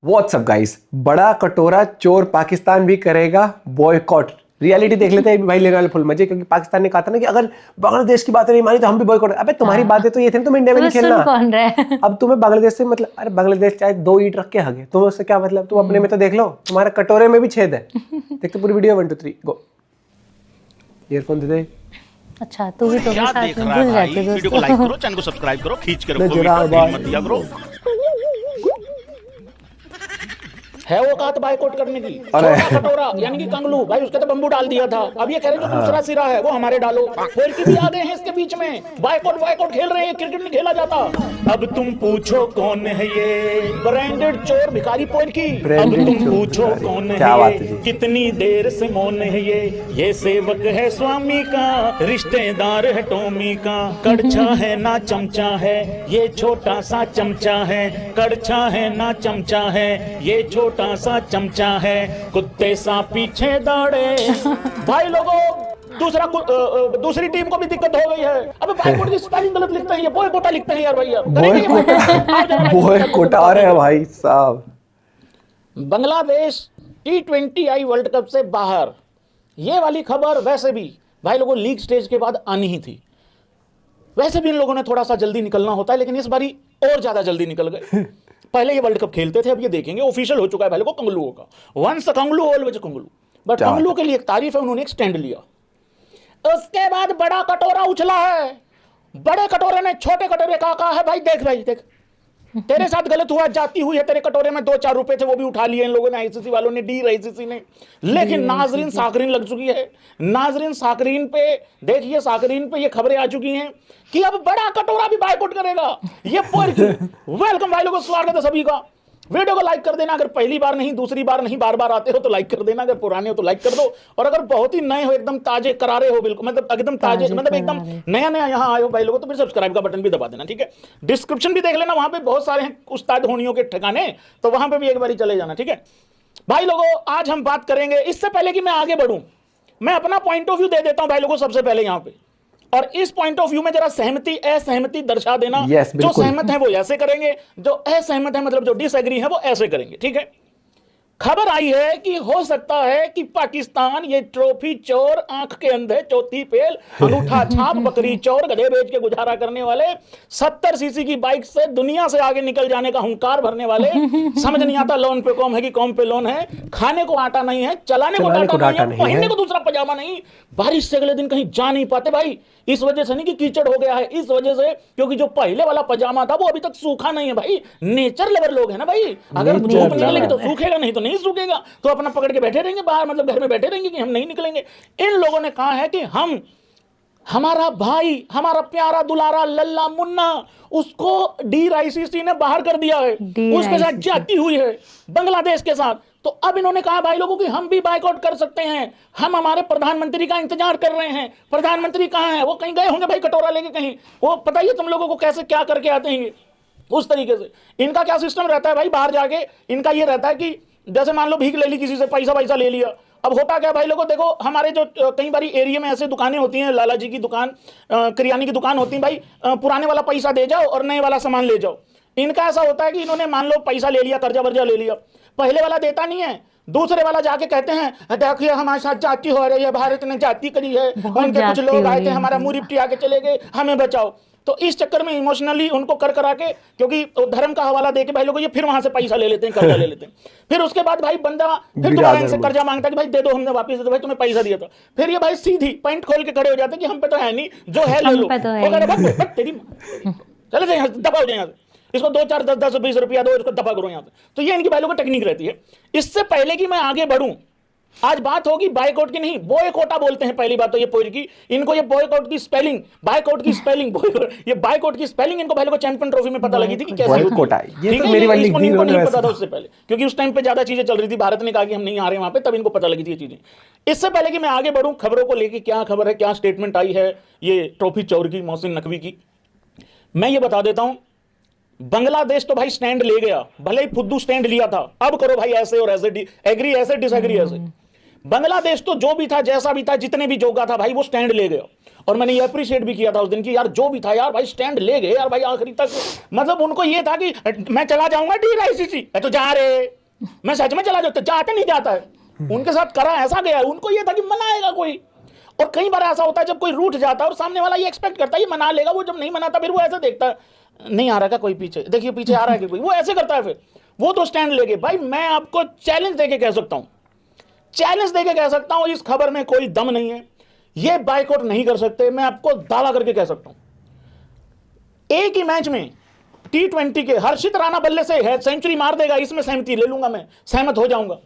WhatsApp guys, बड़ा कटोरा चोर पाकिस्तान भी करेगा बॉयकॉट। रियलिटी देख लेते हैं भाई, लेने वाले फुल मजे, क्योंकि पाकिस्तान ने कहा था ना कि अगर बांग्लादेश की बातें नहीं मानी तो हम भी बॉयकॉट। अबे तुम्हारी बातें तो ये थी ना, तुम इंडिया में नहीं खेलना। कौन रहा है? अब तुम्हें बांग्लादेश से मतलब, अरे बांग्लादेश चाहे 2 ईंट रख के हगे, तुम्हें उससे क्या मतलब? तुम अपने में तो देख लो, तुम्हारे कटोरे में भी छेद है। देखते पूरी वीडियो 1 2 3 गो। ईयरफोन दे दे। अच्छा तू भी तो क्या साथ देख में रहा है भूल भाई? जाते वीडियो को लाइक करो, चैनल को सब्सक्राइब करो, खींच के रखो, जरा वीडियो बात- मत दिया करो। है वो औकात बाइकआउट करने की? अरे। छोटा कटोरा यानी कि कंगलू भाई, उसके तो बम्बू डाल दिया था। अब ये कह रहे जो दूसरा सिरा है वो हमारे डालो। खेल की भी आ गए हैं इसके बीच में, बाइकआउट खेल रहे हैं। क्रिकेट नहीं खेला जाता। अब तुम पूछो कौन है ये ब्रांडेड चोर भिखारी पोर की। अब Branded तुम चोर पूछो भिखारी। कौन क्या है बात है ये, जी। कितनी देर से मौन है ये सेवक है स्वामी का, रिश्तेदार है टोमी का। कड़छा है ना चमचा है, ये छोटा सा चमचा है। कड़छा है ना चमचा है, ये छोटा सा चमचा है। कुत्ते सा पीछे दौड़े। भाई लोगों, दूसरी टीम को भी दिक्कत हो गई है। अबे बाइकआउट की स्पेलिंग गलत लिखते हैं, ये बॉयकॉट लिखते हैं यार भैया। बॉयकॉट आ रहे हैं भाई साहब। बांग्लादेश T20I वर्ल्ड कप से बाहर, ये वाली खबर वैसे भी भाई लोगों लीग स्टेज के बाद आनी ही थी। वैसे भी इन लोगों ने थोड़ा सा जल्दी निकलना होता है, लेकिन इस बारी और ज्यादा जल्दी निकल गए। पहले ये वर्ल्ड कप खेलते थे, अब ये देखेंगे ऑफिशियल हो चुका है भाई लोगों कंगलुओं का। वंस कंगलू ऑलवेज कंगलू। बट कंगलू के लिए एक तारीफ है, उन्होंने एक स्टैंड लिया। उसके बाद बड़ा कटोरा उछला है। बड़े कटोरे ने छोटे कटोरे का कहा है भाई देख देख, तेरे साथ गलत हुआ, जाती हुई है। तेरे कटोरे में 2-4 रुपए थे, वो भी उठा लिए इन लोगों ने, आईसीसी वालों ने, डी आईसीसी ने। लेकिन नाजरीन साकरीन लग चुकी है। नाजरीन साकरीन पे देखिए, साकरीन पे ये खबरें आ चुकी हैं कि अब बड़ा कटोरा भी बाइकआउट करेगा। ये वेलकम भाई लोगों, स्वागत है सभी का। वीडियो को लाइक कर देना, अगर पहली बार नहीं, दूसरी बार नहीं, बार आते हो तो लाइक कर देना। अगर पुराने हो तो लाइक कर दो, और अगर बहुत ही नए हो, एकदम ताजे करारे हो, बिल्कुल मतलब एकदम ताजे, मतलब एकदम नया यहाँ आए हो भाई लोगों, तो फिर सब्सक्राइब का बटन भी दबा देना, ठीक है। डिस्क्रिप्शन भी देख लेना, वहां पे बहुत सारे हैं उस्ताद होनियों के ठिकाने, तो वहां पे भी एक बार चले जाना, ठीक है भाई लोगों। आज हम बात करेंगे, इससे पहले कि मैं आगे बढ़ूं, मैं अपना पॉइंट ऑफ व्यू दे देता हूं भाई लोगों सबसे पहले यहाँ पे। और इस पॉइंट ऑफ व्यू में जरा सहमति असहमति दर्शा देना। जो सहमत है वो ऐसे करेंगे, जो असहमत है मतलब जो डिसएग्री है वो ऐसे करेंगे, ठीक है। खबर आई है कि हो सकता है कि पाकिस्तान ये ट्रॉफी चोर, आंख के अंधे, चौथी फेल, अंगूठा छाप, बकरी चोर, गधे बेच के गुजारा करने वाले, 70 सीसी की बाइक से दुनिया से आगे निकल जाने का हुंकार भरने वाले, समझ नहीं आता लोन पे कॉम है कि कॉम पे लोन है, खाने को आटा नहीं है, चलाने को डाटा नहीं है, पहनने को दूसरा पजामा नहीं, बारिश से अगले दिन कहीं जा नहीं पाते भाई। इस वजह से नहीं कि कीचड़ हो गया है, इस वजह से क्योंकि जो पहले वाला पजामा था वो अभी तक सूखा नहीं है भाई। नेचर लवर लोग है ना भाई, अगर धूप निकलेगी तो सूखेगा, नहीं तो नहीं सूखेगा, तो अपना पकड़ के बैठे रहेंगे बाहर, मतलब घर में बैठे रहेंगे कि हम नहीं निकलेंगे। इन लोगों ने कहा है कि हम, हमारा भाई, हमारा प्यारा दुलारा लल्ला मुन्ना, उसको DICC ने बाहर कर दिया है, उसके साथ जाती हुई है बांग्लादेश के साथ। तो अब इन्होंने कहा भाई लोगों कि हम भी बाइकआउट कर सकते हैं। हम हमारे प्रधानमंत्री का इंतजार कर रहे हैं। प्रधानमंत्री कहाँ हैं? वो कहीं गए होंगे भाई कटोरा लेके कहीं। वो पता ही है तुम लोगों को कैसे क्या करके आते हैं उस तरीके से। इनका क्या सिस्टम रहता है भाई, बाहर जाके इनका ये रहता है कि जैसे मान लो भीख ले ली किसी से, पैसा ले लिया। अब होता क्या भाई लोगों, देखो हमारे जो कई बारी एरिया में ऐसे दुकानें होती हैं, लाला जी की दुकान, किराने की दुकान होती है भाई, पुराने वाला पैसा दे जाओ और नए वाला सामान ले जाओ। इनका ऐसा होता है कि इन्होंने मान लो पैसा ले लिया, कर्जा वर्जा ले लिया, पहले वाला देता नहीं है, दूसरे वाला जाके कहते हैं देखिए हमारे साथ जाति हो रही है, भारत ने जाति करी है, उनके कुछ लोग आए थे, हमारा मुंह रिपटी आके चले गए, हमें बचाओ। तो इस चक्कर में इमोशनली उनको कर करा के, क्योंकि धर्म का हवाला देके भाई लोगों ये फिर वहां से पैसा ले लेते हैं, कर्जा ले लेते हैं। फिर उसके बाद भाई बंदा फिर दोबारा इनसे कर्जा मांगता है कि भाई दे दो, हमने वापस दे, भाई तुम्हें पैसा दिया था। फिर ये भाई सीधी पैंट खोल के खड़े हो जाते हैं कि हम पे तो है नहीं, जो है ले लो। वो कह रहे तेरी चले जाए यहाँ से, दबा हो जाए यहाँ से, इसको 2 4 10 10 20 रुपया दो, इसको दफा करो यहाँ से। तो ये इनकी भाइयों की टेक्निक रहती है। इससे पहले कि मैं आगे बढ़ूं, आज बात होगी बाइकआउट की नहीं, बॉयकॉटा बोलते हैं पहली बात तो ये पोर की। इनको ये बॉयकॉट की स्पेलिंग, बाइकआउट की स्पेलिंग, ये बाइकआउट की स्पेलिंग इनको भाइयों को चैंपियन ट्रॉफी में पता लगी थी कि कैसे बॉयकॉट है। ये तो मेरी वाली इसको नहीं पता था उससे पहले, क्योंकि उस टाइम पे ज्यादा चीजें चल रही थी, भारत ने कहा कि हम नहीं आ रहे वहां पे, तब इनको पता लगी थी ये चीजें। इससे पहले कि मैं आगे बढ़ूं, खबरों को लेकर क्या खबर है, क्या स्टेटमेंट आई है ये ट्रॉफी चोर की, मोहसिन नकवी की, मैं ये बता देता हूं। बांग्लादेश तो भाई स्टैंड ले गया, भले ही फुद्दू स्टैंड लिया था, अब करो भाई ऐसे और ऐसे, एग्री ऐसे, डिसएग्री ऐसे। बांग्लादेश तो जो भी था, जैसा भी था, जितने भी जोगा था भाई वो स्टैंड ले गया। और मैंने ये अप्रिशिएट भी किया था उस दिन की, यार जो भी था यार भाई स्टैंड ले गए यार भाई आखिरी तक। मतलब उनको ये था कि मैं चला जाऊंगा DRICC, तो जा रे, मैं सच में चला जाता, जाते नहीं जाता है। उनके साथ करा ऐसा गया, उनको ये था कि मनाएगा कोई। और कई बार ऐसा होता है जब कोई रूठ जाता है और सामने वाला ये एक्सपेक्ट करता है ये मना लेगा, वो जब नहीं मनाता फिर वो ऐसे देखता है, नहीं आ रहा क्या कोई पीछे, देखिए पीछे आ रहा है कि कोई, वो ऐसे करता है। फिर वो तो स्टैंड लेके, भाई मैं आपको चैलेंज देके कह सकता हूं, चैलेंज देके कह सकता हूं, इस खबर में कोई दम नहीं है, ये बाइकआउट नहीं कर सकते। मैं आपको दावा करके कह सकता हूं एक ही मैच में T20 के हर्षित राणा बल्ले से है सेंचुरी मार देगा, इसमें सहमति ले लूंगा, मैं सहमत हो जाऊंगा।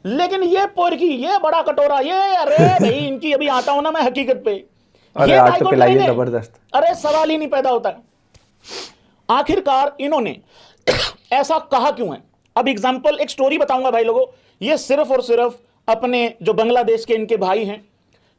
लेकिन ये पोरकी, ये बड़ा कटोरा, ये अरे भाई इनकी अभी आता हूं ना मैं हकीकत पे, अरे ये आज तो बाइकआउट पिलाइए करेंगे। जबरदस्त। अरे सवाल ही नहीं पैदा होता है। आखिरकार इन्होंने ऐसा कहा क्यों है? अब एग्जांपल, एक स्टोरी बताऊंगा भाई लोगों, ये सिर्फ और सिर्फ अपने जो बांग्लादेश के इनके भाई हैं,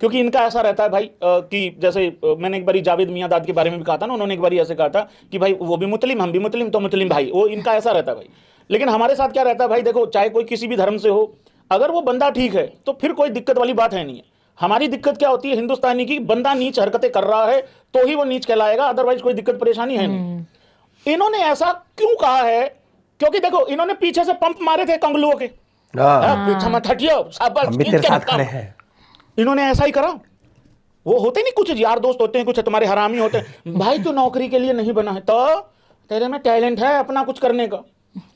क्योंकि इनका ऐसा रहता है भाई कि जैसे मैंने एक बारी जावेद मियांदाद के बारे में भी कहा था ना, उन्होंने एक बारी ऐसे कहा था कि भाई वो भी मुस्लिम हम भी मुस्लिम, तो मुस्लिम भाई, वो इनका ऐसा रहता है भाई। लेकिन हमारे साथ क्या रहता है भाई, देखो चाहे कोई किसी भी धर्म से हो, अगर वो बंदा ठीक है तो फिर कोई दिक्कत वाली बात है नहीं है। हमारी दिक्कत क्या होती है हिंदुस्तानी की, बंदा नीच हरकतें कर रहा है तो ही वो नीच कहलाएगा, अदरवाइज कोई दिक्कत परेशानी है नहीं। इन्होंने ऐसा क्यों कहा है? क्योंकि देखो इन्होंने पीछे से पंप मारे थे कंगलुओं के, पीछे मत हटियो, शाबाश, हम भी तेरे इनके साथ काम। खड़े हैं। इन्होंने ऐसा ही करा। वो होते नहीं कुछ यार दोस्त होते हैं, कुछ तुम्हारे हरामी होते हैं, भाई तू नौकरी के लिए नहीं बना है तो तेरे में टैलेंट है अपना कुछ करने का,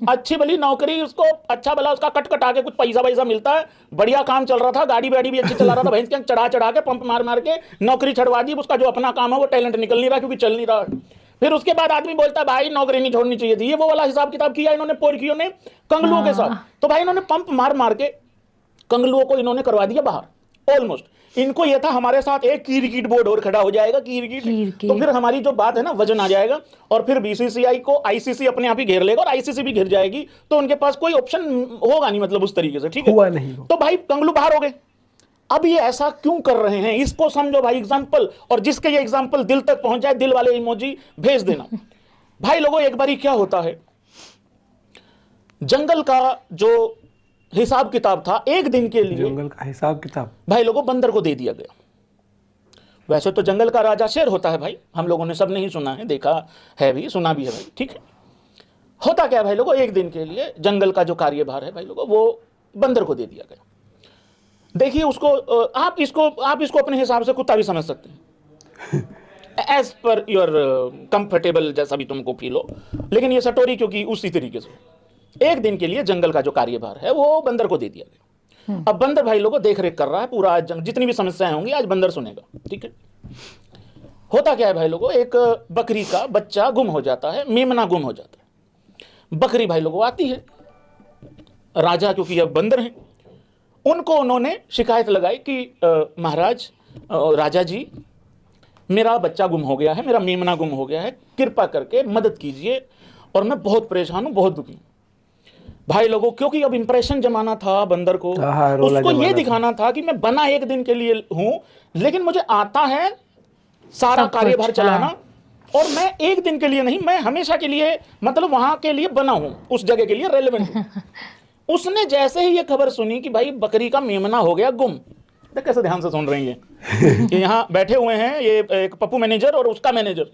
अच्छी भली नौकरी, उसको अच्छा भला उसका कट कटा के कुछ पैसा वैसा मिलता है, बढ़िया काम चल रहा था, गाड़ी वाड़ी भी अच्छी चला रहा था, भैंस के चढ़ा चढ़ा के पंप मार मार के नौकरी छड़वा दी, उसका जो अपना काम है वो टैलेंट निकल नहीं रहा क्योंकि चल नहीं रहा है। फिर उसके बाद आदमी बोलता है भाई नौकरी नहीं छोड़नी चाहिए थी। ये वो वाला हिसाब किताब किया इन्होंने पोरखियों ने कंगलुओं के साथ। तो भाई इन्होंने पंप मार मार के कंगलुओं को इन्होंने करवा दिया बाहर ऑलमोस्ट। इनको ये था हमारे साथ एक कीरकीट बोर्ड और खड़ा हो जाएगा, कीरकीट, तो फिर हमारी जो बात है ना वजन आ जाएगा, और फिर BCCI को ICC अपने आप ही घेर लेगा और ICC भी घिर जाएगी, तो उनके पास कोई ऑप्शन होगा नहीं, मतलब उस तरीके से, ठीक है। हुआ नहीं हो। तो भाई कंगलू बाहर हो गए। अब ये ऐसा क्यों कर रहे हैं इसको समझो भाई, एग्जाम्पल, और जिसके ये एग्जाम्पल दिल तक पहुंच जाए दिल वाले इमोजी भेज देना। भाई लोगों एक बारी क्या होता है, जंगल का जो हिसाब किताब था एक दिन के लिए, जंगल का हिसाब किताब भाई लोगों बंदर को दे दिया गया। वैसे तो जंगल का राजा शेर होता है भाई, हम लोगों ने सब नहीं सुना है, देखा है भी, सुना भी है भाई, ठीक है। होता क्या है भाई लोगों, एक दिन के लिए जंगल का जो कार्यभार है भाई लोगों वो बंदर को दे दिया गया। देखिए उसको आप इसको अपने हिसाब से कुत्ता भी समझ सकते हैं एज पर योर कंफर्टेबल, जैसा भी तुमको फील हो, लेकिन ये सटोरी क्योंकि उसी तरीके से एक दिन के लिए जंगल का जो कार्यभार है वो बंदर को दे दिया गया। अब बंदर भाई लोगों देख रेख कर रहा है पूरा, जितनी भी समस्याएं होंगी आज बंदर सुनेगा, ठीक है। होता क्या है भाई लोगों, एक बकरी का बच्चा गुम हो जाता है, मेमना गुम हो जाता है। बकरी भाई लोगों आती है, राजा क्योंकि अब बंदर हैं, उनको उन्होंने शिकायत लगाई कि महाराज, राजा जी, मेरा बच्चा गुम हो गया है, मेरा मेमना गुम हो गया है, कृपा करके मदद कीजिए, और मैं बहुत परेशान हूं, बहुत दुखी हूं। भाई लोगों क्योंकि अब इंप्रेशन जमाना था बंदर को, उसको ये दिखाना था कि मैं बना एक दिन के लिए हूं, लेकिन मुझे आता है सारा कार्यभार चलाना, और मैं एक दिन के लिए नहीं, मैं हमेशा के लिए, मतलब वहां के लिए बना हूं, उस जगह के लिए रेलेवेंट हूं। उसने जैसे ही ये खबर सुनी कि भाई बकरी का मेमना हो गया गुम, देख कैसे ध्यान से सुन रही है ये यहाँ बैठे हुए हैं, ये एक पप्पू मैनेजर और उसका मैनेजर,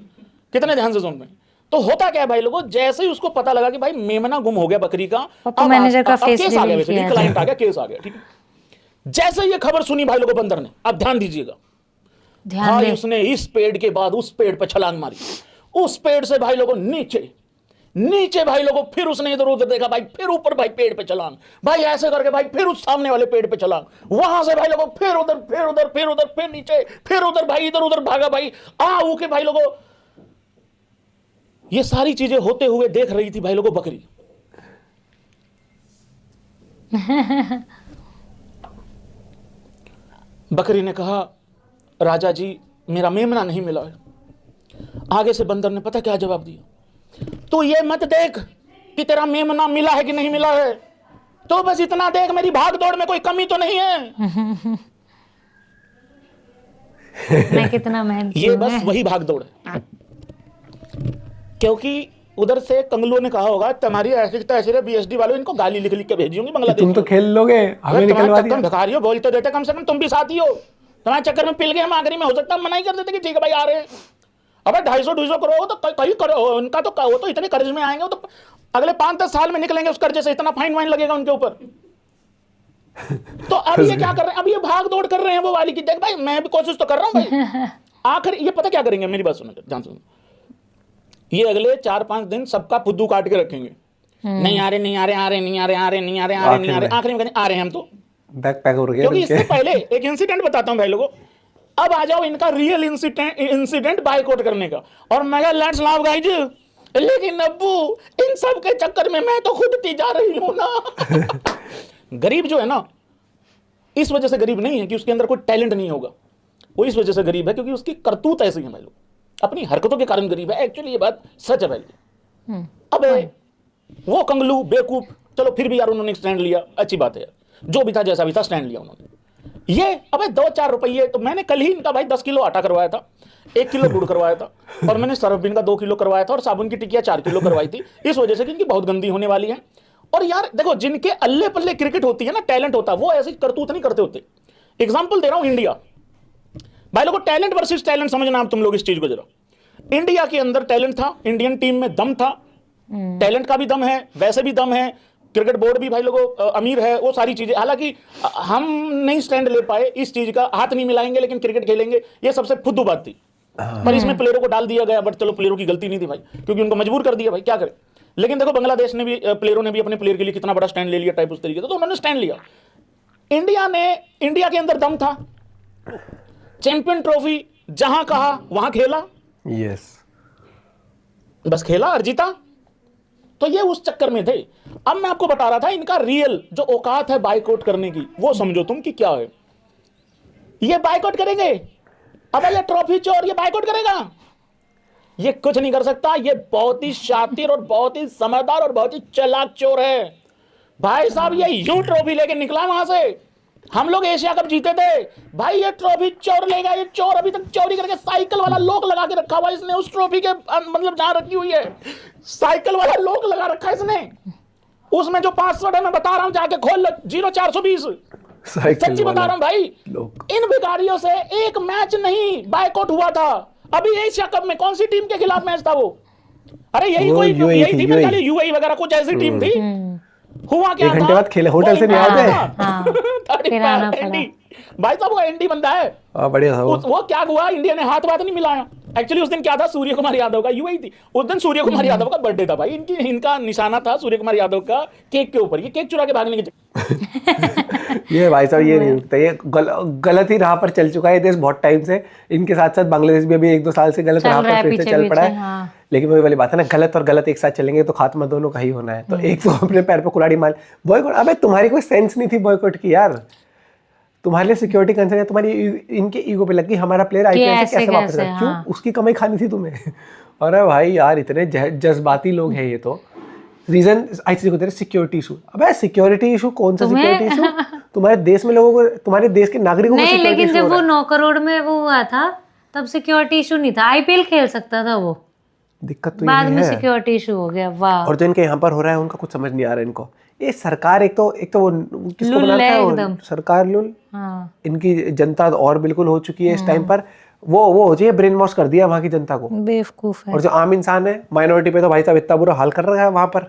कितने ध्यान से सुन रहे हैं। तो होता क्या है भाई लोगों, जैसे ही उसको पता लगा कि भाई मेमना गुम हो गया बकरी का, पप्पू मैनेजर का फेस केस आ गया, वैसे क्लाइंट आ गया, केस आ गया, ठीक है। जैसे ये खबर सुनी भाई लोगों बंदर ने, अब ध्यान दीजिएगा, भाई उसने इस पेड़ के बाद उस पेड़ पर छलांग मारी, उस पेड़ से भाई लोगों नीचे भाई लोगों, फिर उसने इधर उधर देखा भाई, फिर ऊपर भाई पेड़ पे छलांग, भाई ऐसे करके भाई फिर उस सामने वाले पेड़ पे छलांग, वहां से भाई लोगों फिर उधर, फिर उधर, फिर उधर, फिर नीचे, फिर उधर, भाई इधर उधर भागा भाई, के भाई लोगों ये सारी चीजें होते हुए देख रही थी भाई लोगों बकरी। बकरी ने कहा राजा जी मेरा मेमना नहीं मिला है। आगे से बंदर ने पता क्या जवाब दिया, तू ये मत देख कि तेरा मेमना मिला है कि नहीं मिला है, तो बस इतना देख मेरी भाग दौड़ में कोई कमी तो नहीं है। मैं कितना मेहनती ये बस वही भाग दौड़ है, क्योंकि उधर से कंगलुओं ने कहा होगा तुम्हारी ऐसी तहसील BSD वालों इनको गाली लिख लिख के भेजी होंगी बांग्लादेश। तुम तो खेल लोगे, हमें निकलवा दिया। तुम भिखारी हो, बोल तो देते कम से कम, तुम भी साथी हो, तुम्हारे चक्कर में पिल गए हम आखिरी में, हो सकता है मना ही कर देते कि ठीक है भाई आ रहे हैं। अबे 250-250 करोड़ तो कहीं करो, उनका तो वो तो इतने कर्ज में आएंगे, वो तो अगले 5-10 साल में निकलेंगे उस कर्जे से, इतना फाइन वाइन लगेगा उनके ऊपर। तो अब ये क्या कर रहे हैं, अब ये भाग दौड़ कर रहे हैं वो वाली की, देख भाई मैं भी कोशिश तो कर रहा हूं भाई। आखिर ये पता क्या करेंगे, मेरी बात सुनो ध्यान सुनो, ये अगले 4-5 दिन सबका फुद्दू काट के रखेंगे, नहीं आ रहे नहीं आ रहे आ रहे नहीं आ रहे आ रहे नहीं आ रहे आ रहे नहीं आ रहे, आखिर में कहते आ रहे हैं हम तो बैक पैक हो गया। क्योंकि इससे पहले एक इंसिडेंट बताता हूं भाई लोगों, अब आ जाओ इनका रियल इंसिडेंट बायकॉट करने का, और मैं लेट्स लाव गाइज, लेकिन अब्बू इन सब के चक्कर में मैं तो खुद जा रही हूं ना। गरीब जो है ना, इस वजह से गरीब नहीं है कि उसके अंदर कोई टैलेंट नहीं होगा, वो इस वजह से गरीब है क्योंकि उसकी करतूत ऐसी है भाई लोग, अपनी हरकतों के कारण गरीब है। एक्चुअली ये बात सच है भाई। अब वो कंगलू बेवकूफ, चलो फिर भी यार उन्होंने स्टैंड लिया, अच्छी बात है यार, जो भी था जैसा भी था स्टैंड लिया उन्होंने। ये अबे 2-4 रुपये, तो मैंने कल ही इनका भाई 10 किलो आटा करवाया था, 1 किलो गुड़ करवाया था, और मैंने सरफबिन का 2 किलो करवाया था, और साबुन की टिकिया 4 किलो करवाई थी, इस वजह से कि इनकी बहुत गंदी होने वाली है। और यार देखो, जिनके अल्ले पल्ले क्रिकेट होती है ना, टैलेंट होता है, वो ऐसी करतूत नहीं करते होते। एग्जाम्पल दे रहा हूं, इंडिया भाई लोगों, टैलेंट वर्सेस टैलेंट समझना आप तुम लोग इस चीज को जरा। इंडिया के अंदर टैलेंट था, इंडियन टीम में दम था, टैलेंट का भी दम है, वैसे भी दम है, क्रिकेट बोर्ड भी भाई लोगों अमीर है, वो सारी चीजें। हालांकि हम नहीं स्टैंड ले पाए इस चीज का, हाथ नहीं मिलाएंगे लेकिन क्रिकेट खेलेंगे, ये सबसे फुद्दू बात थी। पर इसमें प्लेयरों को डाल दिया गया, बट चलो प्लेयरों की गलती नहीं थी भाई, क्योंकि उनको मजबूर कर दिया भाई, क्या करें। लेकिन देखो बांग्लादेश ने भी, प्लेयरों ने भी अपने प्लेयर के लिए कितना बड़ा स्टैंड ले लिया टाइप उस तरीके से, तो उन्होंने स्टैंड लिया। इंडिया के अंदर दम था, चैंपियन ट्रॉफी जहां कहा वहां खेला, यस बस खेला और जीता। तो ये उस चक्कर में थे। अब मैं आपको बता रहा था इनका रियल जो औकात है बायकॉट करने की, वो समझो तुम कि क्या है। ये बायकॉट करेंगे, अब ये ट्रॉफी चोर ये बायकॉट करेगा, ये कुछ नहीं कर सकता। ये बहुत ही शातिर और बहुत ही समझदार और बहुत ही चालाक चोर है भाई साहब। ये यूं ट्रॉफी लेके निकला वहां से, हम लोग एशिया कप जीते थे भाई, ये ट्रॉफी चोर लेगा। ये चोर अभी तक चोरी करके साइकिल वाला लॉक लगा के रखा हुआ इसने, उस ट्रॉफी के मतलब जहां रखी हुई है साइकिल वाला लॉक लगा रखा है इसने, उसमें जो पासवर्ड है मैं बता रहा हूं, जाके खोल 0420, सच्ची बता रहा हूं भाई। इन भिखारियों से एक मैच नहीं बायकॉट हुआ था। अभी एशिया कप में कौन सी टीम के खिलाफ मैच था वो, अरे यही कोई यही थी मेरे ख्याल यूएई वगैरह कुछ ऐसी टीम थी। हुआ क्या, 1 घंटे बाद खेले, होटल से नहीं आते भाई साहब, वो एनडी बंदा है, बढ़िया था वो क्या हुआ, इंडिया ने हाथ नहीं मिलाया। एक्चुअली उस दिन क्या था, सूर्य कुमार यादव का, यूएई थी उस दिन, सूर्य कुमार यादव का बर्थडे था भाई, इनका निशाना था सूर्य कुमार यादव का केक के ऊपर, ये केक चुरा के भागने की ये भाई साहब ये नहीं रुकता, ये गलत ही राह पर चल चुका है देश बहुत टाइम से। इनके साथ साथ बांग्लादेश भी अभी 1-2 साल से गलत राह पर फिर से चल पड़ा है। लेकिन वही वाली बात है ना, गलत और गलत एक साथ चलेंगे तो खात्मा दोनों का ही होना है। तो एक तो अपने पैर पे कुल्हाड़ी मार बॉयकॉट, अबे तुम्हारी कोई सेंस नहीं थी बॉयकॉट की यार, तुम्हारे लिए सिक्योरिटी कंसर्न है, तुम्हारी इनके ईगो पे लगी हमारा प्लेयर आईपीएल से कैसे वापस आएगा, क्यों उसकी कमाई खानी थी तुम्हें। अरे भाई यार इतने जज्बाती लोग हैं ये। तो रीजन ऐसे को सिक्योरिटी इशू, अबे सिक्योरिटी इशू कौन सा सिक्योरिटी इशू, तुम्हारे देश में लोगों को, तुम्हारे देश के नागरिकों को सिक्योरिटी इशू। लेकिन जब वो 9 करोड़ में वो हुआ था तब सिक्योरिटी इशू नहीं था, आईपीएल खेल सकता था वो, दिक्कत तो बाद में सिक्योरिटी इशू हो गया। वाह। और जो इनके यहाँ पर हो रहा है उनका कुछ समझ नहीं आ रहा है इनको। ये सरकार एक तो वो किसको बनाता है, सरकार लुल, इनकी जनता और बिल्कुल हो चुकी है इस टाइम पर, वो हो जाए ब्रेन वॉश कर दिया वहाँ की जनता को, बेवकूफ है। और जो आम इंसान है माइनॉरिटी पे तो भाई साहब इतना बुरा हाल कर रहा है वहाँ पर,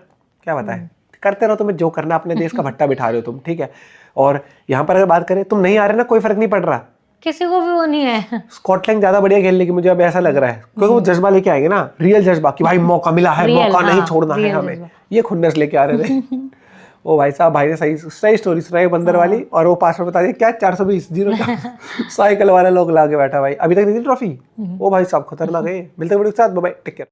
क्या बताएं। करते रहो, तुम्हें जो करना, अपने देश का भट्टा बिठा रहे हो तुम, ठीक है। और यहाँ पर अगर बात करें, तुम नहीं आ रहे ना, कोई फर्क नहीं पड़ रहा, किसी को भी वो नहीं है। स्कॉटलैंड ज्यादा बढ़िया खेल लेगी मुझे अब ऐसा लग रहा है, क्योंकि वो जज्बा लेके आएंगे ना, रियल जज्बा कि भाई मौका मिला है, मौका नहीं छोड़ना है हमें, ये खुन्नस लेके आ रहे थे। ओ भाई साहब, भाई ने सही स्टोरी सुनाई बंदर वाली, और वो पासवर्ड बता दिया क्या 420 साइकिल वाला लोग लाके बैठा भाई, अभी तक नहीं थी ट्रॉफी। ओ भाई साहब खतरनाक है। मिलते हैं वीडियो के साथ, बाय बाय, टेक केयर।